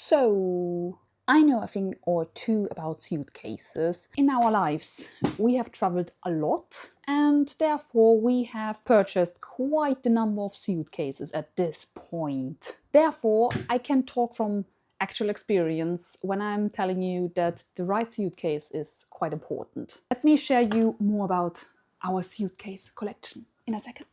So, I know a thing or two about suitcases. In our lives, we have traveled a lot, and therefore we have purchased quite a number of suitcases at this point. Therefore, I can talk from actual experience when I'm telling you that the right suitcase is quite important. Let me share you more about our suitcase collection in a second.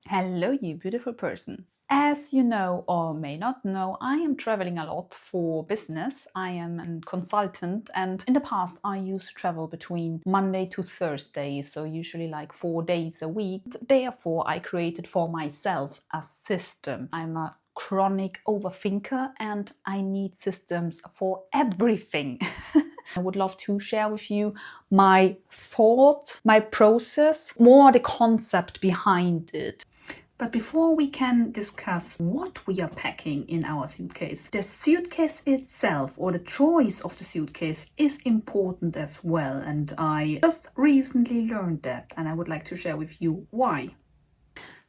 Hello, you beautiful person. As you know or may not know, I am traveling a lot for business. I am a consultant, and in the past I used to travel between Monday to Thursday, so usually like 4 days a week. Therefore, I created for myself a system. I'm a chronic overthinker and I need systems for everything. I would love to share with you my thoughts, my process, more the concept behind it. But before we can discuss what we are packing in our suitcase, the suitcase itself or the choice of the suitcase is important as well. And I just recently learned that, and I would like to share with you why.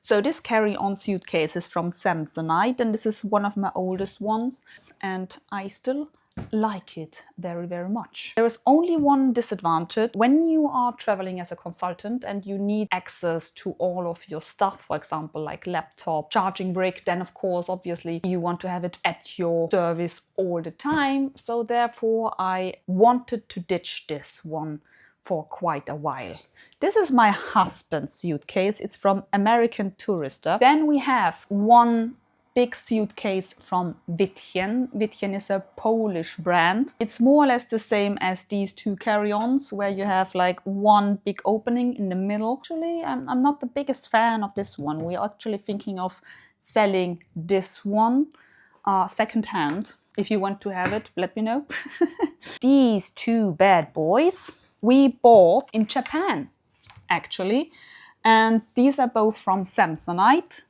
So this carry-on suitcase is from Samsonite, and this is one of my oldest ones, and I still like it very, very much. There is only one disadvantage. When you are traveling as a consultant and you need access to all of your stuff, for example, like laptop, charging brick, then of course, obviously, you want to have it at your service all the time. So therefore, I wanted to ditch this one for quite a while. This is my husband's suitcase. It's from American Tourister. Then we have one big suitcase from Wittchen. Wittchen is a Polish brand. It's more or less the same as these two carry-ons, where you have like one big opening in the middle. Actually, I'm not the biggest fan of this one. We're actually thinking of selling this one second-hand. If you want to have it, let me know. These two bad boys we bought in Japan, actually. And these are both from Samsonite.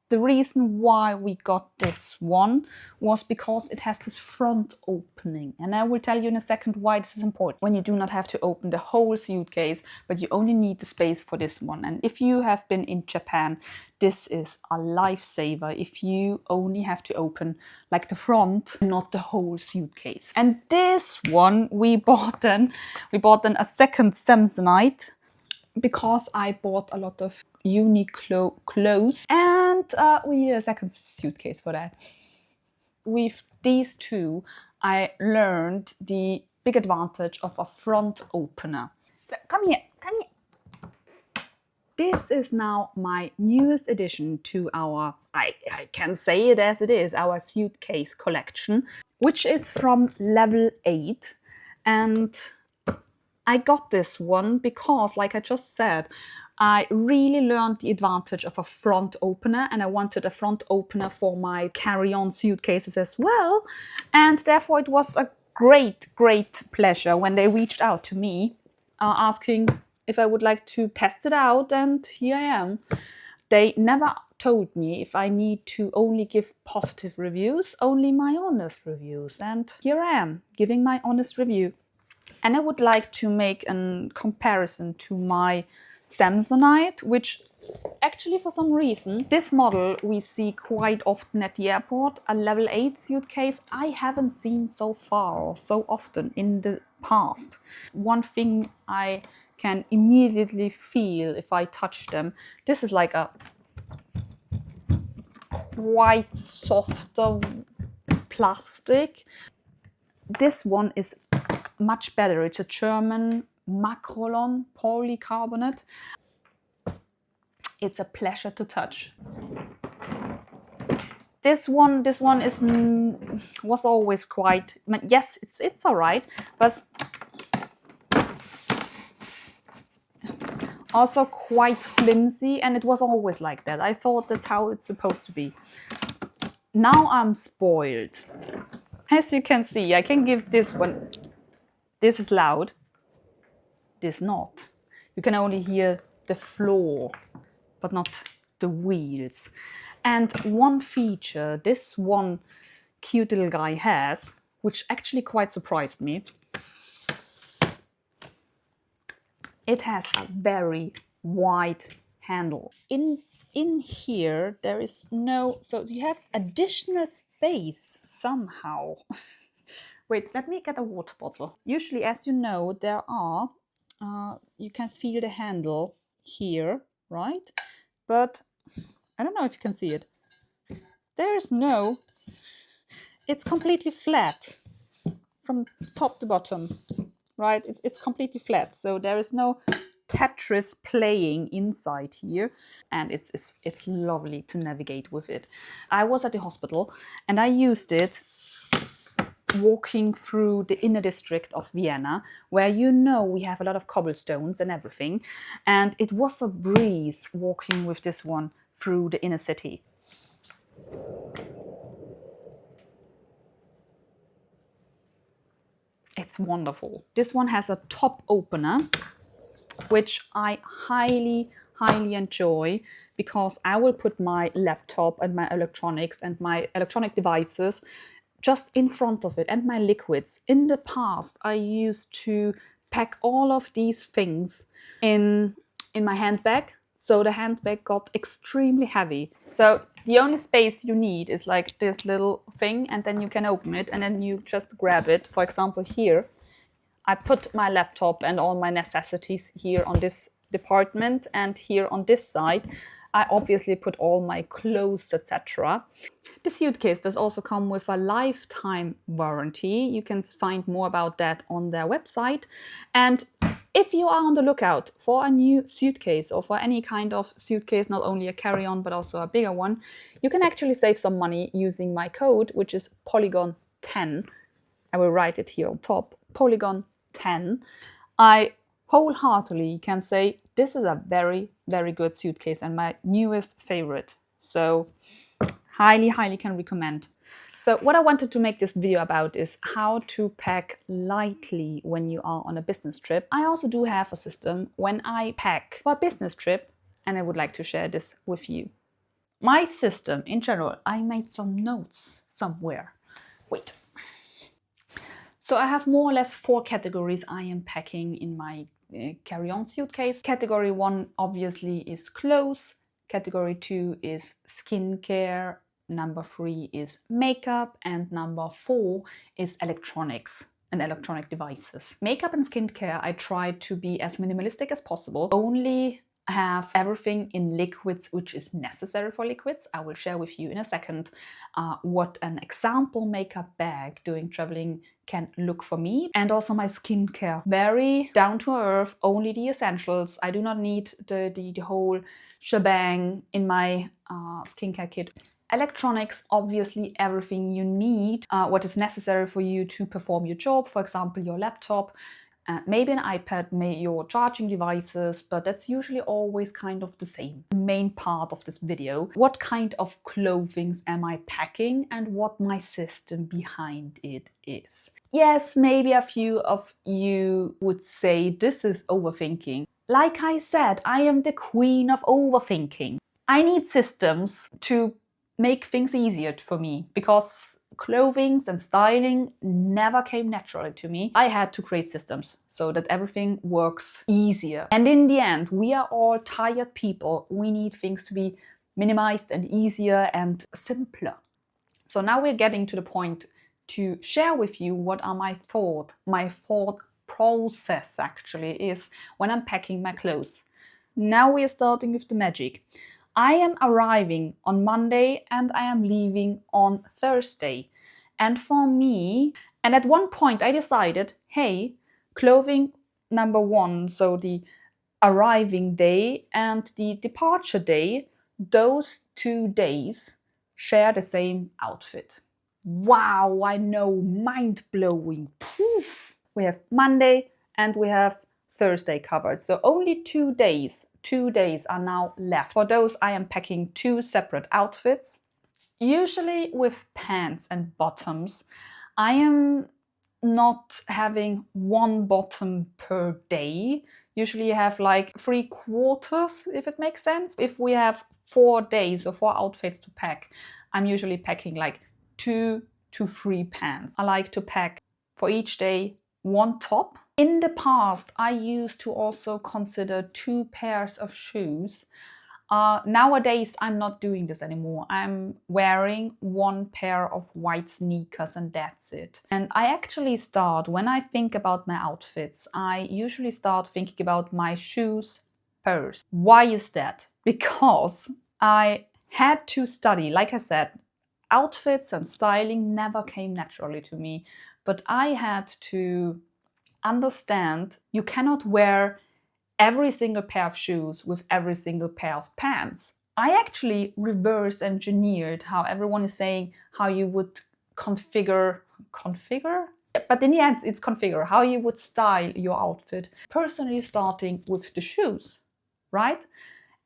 The reason why we got this one was because it has this front opening. And I will tell you in a second why this is important. When you do not have to open the whole suitcase, but you only need the space for this one. And if you have been in Japan, this is a lifesaver if you only have to open like the front, not the whole suitcase. And this one we bought then a second Samsonite, because I bought a lot of Uniqlo clothes, and we need a second suitcase for that. With these two, I learned the big advantage of a front opener. So come here. This is now my newest addition to our, I can say it as it is, our suitcase collection, which is from level 8. And I got this one because, like I just said, I really learned the advantage of a front opener, and I wanted a front opener for my carry-on suitcases as well. And therefore it was a great pleasure when they reached out to me asking if I would like to test it out, and here I am. They never told me if I need to only give positive reviews, only my honest reviews. And here I am, giving my honest review. And I would like to make a comparison to my Samsonite, which actually for some reason, this model we see quite often at the airport, a level 8 suitcase I haven't seen so far or so often in the past. One thing I can immediately feel if I touch them, this is like a quite softer plastic. This one is much better. It's a German Macrolon polycarbonate. It's a pleasure to touch. This one was always quite, yes, it's all right, but also quite flimsy, and it was always like that. I thought that's how it's supposed to be. Now I'm spoiled. As you can see, I can give this one. This is loud. This not. You can only hear the floor, but not the wheels. And one feature this one cute little guy has, which actually quite surprised me, it has a very wide handle. In in here there is no, so you have additional space somehow. Wait, let me get a water bottle. Usually, as you know, there are, you can feel the handle here, right? But I don't know if you can see it. There's no, it's completely flat from top to bottom, right? It's completely flat. So there is no Tetris playing inside here, and it's lovely to navigate with it. I was at the hospital and I used it walking through the inner district of Vienna, where we have a lot of cobblestones and everything, and it was a breeze walking with this one through the inner city. It's wonderful. This one has a top opener, which I highly enjoy, because I will put my laptop and my electronics and my electronic devices just in front of it, and my liquids. In the past, I used to pack all of these things in my handbag, so the handbag got extremely heavy. So the only space you need is like this little thing, and then you can open it and then you just grab it. For example, here I put my laptop and all my necessities here on this department, and here on this side I obviously put all my clothes, etc. The suitcase does also come with a lifetime warranty. You can find more about that on their website. And if you are on the lookout for a new suitcase, or for any kind of suitcase, not only a carry-on but also a bigger one, you can actually save some money using my code, which is Polygon10. I will write it here on top, Polygon10. I wholeheartedly can say this is a very good suitcase and my newest favorite. So highly can recommend. So what I wanted to make this video about is how to pack lightly when you are on a business trip. I also do have a system when I pack for a business trip, and I would like to share this with you. My system in general, I made some notes somewhere. Wait. So I have more or less 4 categories I am packing in my carry-on suitcase. Category 1 obviously is clothes. Category 2 is skincare. Number 3 is makeup. And number 4 is electronics and electronic devices. Makeup and skincare, I try to be as minimalistic as possible. Only have everything in liquids which is necessary for liquids. I will share with you in a second what an example makeup bag during traveling can look for me. And also my skincare, very down to earth, only the essentials. I do not need the whole shebang in my skincare kit. Electronics, obviously everything you need, what is necessary for you to perform your job, for example your laptop, maybe an iPad, maybe your charging devices, but that's usually always kind of the same. The main part of this video, what kind of clothing am I packing and what my system behind it is. Yes, maybe a few of you would say this is overthinking. Like I said, I am the queen of overthinking. I need systems to make things easier for me, because clothing and styling never came naturally to me. I had to create systems so that everything works easier. And in the end, we are all tired people. We need things to be minimized and easier and simpler. So now we're getting to the point to share with you what are my thought process actually is when I'm packing my clothes. Now we are starting with the magic. I am arriving on Monday and I am leaving on Thursday. And for me, and at one point I decided, hey, clothing number 1, so the arriving day and the departure day, those 2 days share the same outfit. Wow, I know, mind-blowing. Poof. We have Monday and we have Thursday covered. So only 2 days. 2 days are now left. For those, I am packing 2 separate outfits. Usually with pants and bottoms, I am not having 1 bottom per day. Usually you have like 3/4, if it makes sense. If we have 4 days or 4 outfits to pack, I'm usually packing like 2 to 3 pants. I like to pack for each day 1 top. In the past, I used to also consider 2 pairs of shoes. Nowadays, I'm not doing this anymore. I'm wearing one pair of white sneakers and that's it. And I actually start, when I think about my outfits, I usually start thinking about my shoes first. Why is that? Because I had to study, like I said, outfits and styling never came naturally to me, but I had to understand you cannot wear every single pair of shoes with every single pair of pants. I actually reverse engineered how everyone is saying how you would configure, but in the end, it's configure how you would style your outfit. Personally, starting with the shoes, right?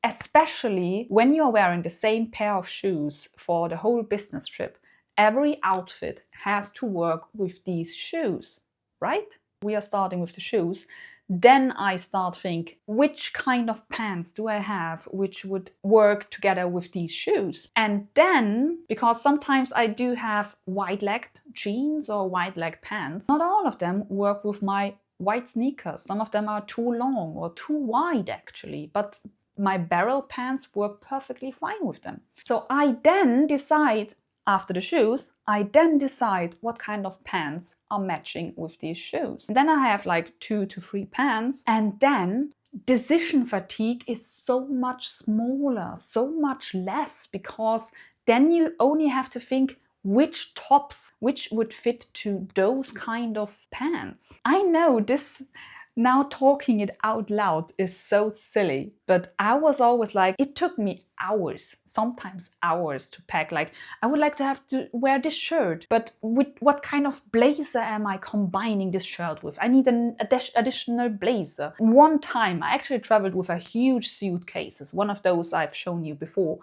Especially when you're wearing the same pair of shoes for the whole business trip. Every outfit has to work with these shoes, right? We are starting with the shoes. Then I start think, which kind of pants do I have which would work together with these shoes? And then, because sometimes I do have wide-legged jeans or wide-legged pants, not all of them work with my white sneakers. Some of them are too long or too wide actually, but my barrel pants work perfectly fine with them. So I then decide, after the shoes, I then decide what kind of pants are matching with these shoes. And then I have like 2 to 3 pants, and then decision fatigue is so much smaller, so much less, because then you only have to think which tops, which would fit to those kind of pants. I know this now talking it out loud is so silly, but I was always like, it took me hours, sometimes hours to pack. Like, I would like to have to wear this shirt, but with what kind of blazer am I combining this shirt with? I need an additional blazer. One time I actually traveled with a huge suitcases, one of those I've shown you before.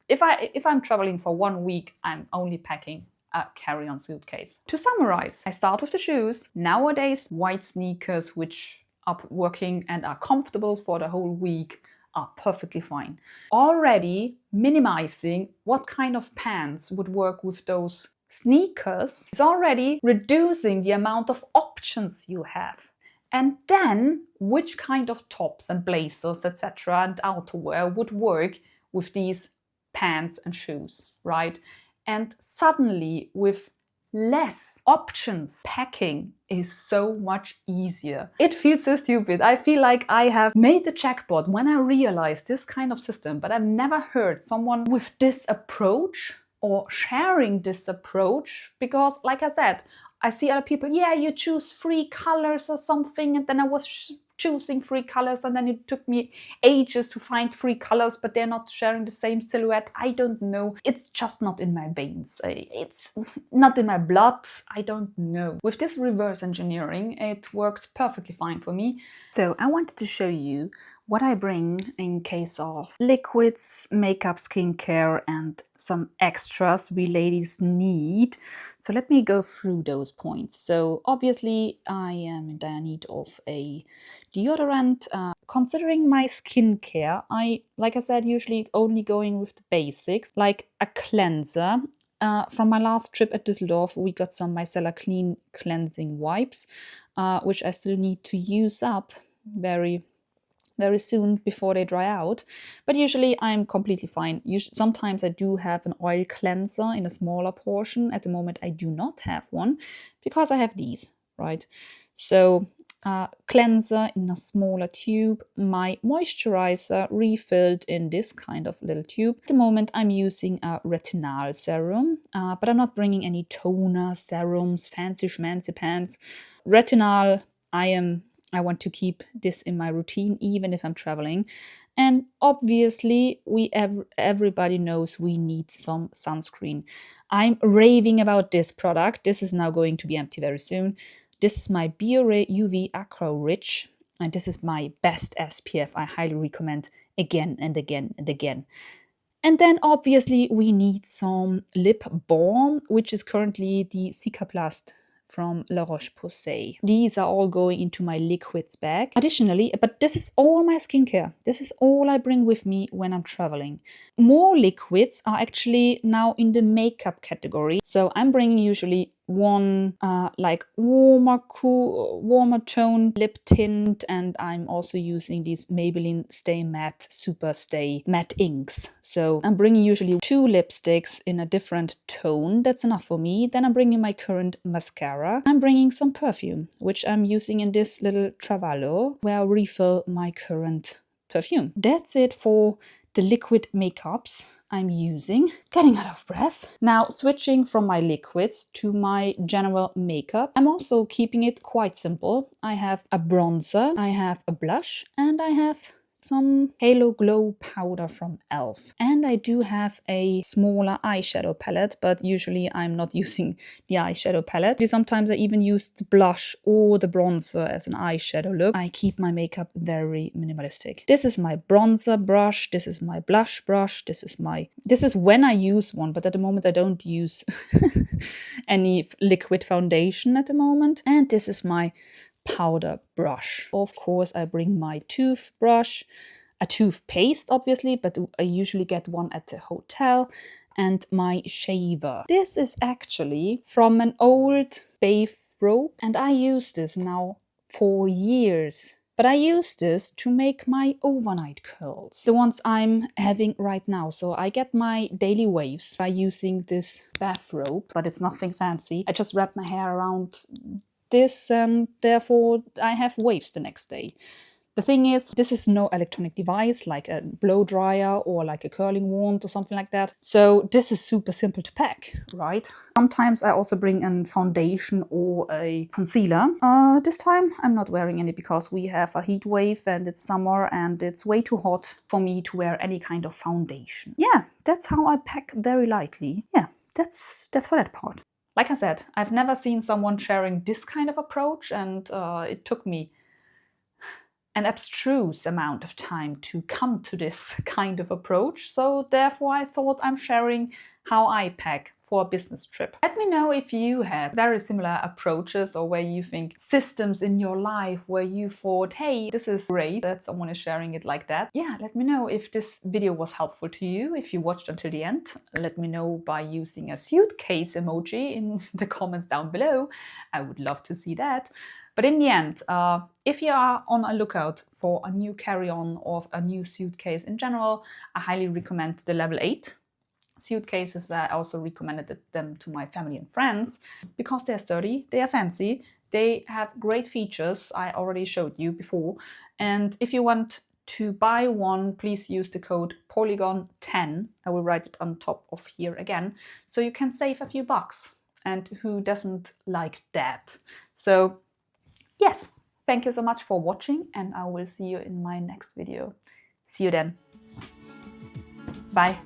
If I'm traveling for 1 week, I'm only packing a carry-on suitcase. To summarize, I start with the shoes. Nowadays, white sneakers, which are working and are comfortable for the whole week, are perfectly fine. Already minimizing what kind of pants would work with those sneakers is already reducing the amount of options you have. And then which kind of tops and blazers, etc., and outerwear would work with these pants and shoes, right? And suddenly, with less options, packing is so much easier. It feels so stupid. I feel like I have made the jackpot when I realized this kind of system, but I've never heard someone with this approach or sharing this approach, because, like I said, I see other people, yeah, you choose 3 colors or something, and then I was choosing 3 colors, and then it took me ages to find 3 colors, but they're not sharing the same silhouette. I don't know. It's just not in my veins. It's not in my blood. I don't know. With this reverse engineering, it works perfectly fine for me. So I wanted to show you what I bring in case of liquids, makeup, skincare, and some extras we ladies need. So let me go through those points. So obviously I am in dire need of a deodorant. Considering my skincare, like I said, usually only going with the basics, like a cleanser. From my last trip at Düsseldorf, we got some micellar clean cleansing wipes, which I still need to use up very soon before they dry out. But usually I'm completely fine. Sometimes I do have an oil cleanser in a smaller portion. At the moment I do not have one because I have these, right? So cleanser in a smaller tube, my moisturizer refilled in this kind of little tube. At the moment I'm using a retinol serum, but I'm not bringing any toner, serums, fancy schmancy pants. Retinol, I want to keep this in my routine even if I'm traveling. And obviously everybody knows we need some sunscreen. I'm raving about this product. This is now going to be empty very soon. This is my Biore UV Acro Rich, and this is my best SPF. I highly recommend again and again and again. And then obviously we need some lip balm, which is currently the Cicaplast from La Roche-Posay. These are all going into my liquids bag. Additionally, but this is all my skincare. This is all I bring with me when I'm traveling. More liquids are actually now in the makeup category. So I'm bringing usually one like warmer tone lip tint, and I'm also using these Maybelline Stay Matte Super Stay Matte inks. So I'm bringing usually 2 lipsticks in a different tone. That's enough for me. Then I'm bringing my current mascara. I'm bringing some perfume, which I'm using in this little Travallo, where I refill my current perfume. That's it for the liquid makeups I'm using. Getting out of breath. Now switching from my liquids to my general makeup. I'm also keeping it quite simple. I have a bronzer, I have a blush, and I have some Halo Glow powder from e.l.f. And I do have a smaller eyeshadow palette, but usually I'm not using the eyeshadow palette. Sometimes I even use the blush or the bronzer as an eyeshadow look. I keep my makeup very minimalistic. This is my bronzer brush, this is my blush brush, this is when I use one, but at the moment I don't use any liquid foundation at the moment. And this is my powder brush. Of course, I bring my toothbrush, a toothpaste obviously, but I usually get one at the hotel, and my shaver. This is actually from an old bathrobe, and I use this now for years. But I use this to make my overnight curls, the ones I'm having right now. So I get my daily waves by using this bathrobe, but it's nothing fancy. I just wrap my hair around this, and therefore I have waves the next day. The thing is, this is no electronic device like a blow dryer or like a curling wand or something like that. So this is super simple to pack, right? Sometimes I also bring a foundation or a concealer. This time I'm not wearing any because we have a heat wave and it's summer and it's way too hot for me to wear any kind of foundation. Yeah, that's how I pack very lightly. Yeah, that's for that part. Like I said, I've never seen someone sharing this kind of approach, and it took me an abstruse amount of time to come to this kind of approach. So therefore I thought I'm sharing how I pack for a business trip. Let me know if you have very similar approaches, or where you think systems in your life where you thought, hey, this is great that someone is sharing it like that. Yeah, let me know if this video was helpful to you. If you watched until the end, let me know by using a suitcase emoji in the comments down below. I would love to see that. But in the end, if you are on a lookout for a new carry-on or a new suitcase in general, I highly recommend the level 8 suitcases. I also recommended them to my family and friends because they're sturdy, they are fancy, they have great features I already showed you before. And if you want to buy one, please use the code Polygon10. I will write it on top of here again, so you can save a few bucks. And who doesn't like that? So yes, thank you so much for watching, and I will see you in my next video. See you then. Bye.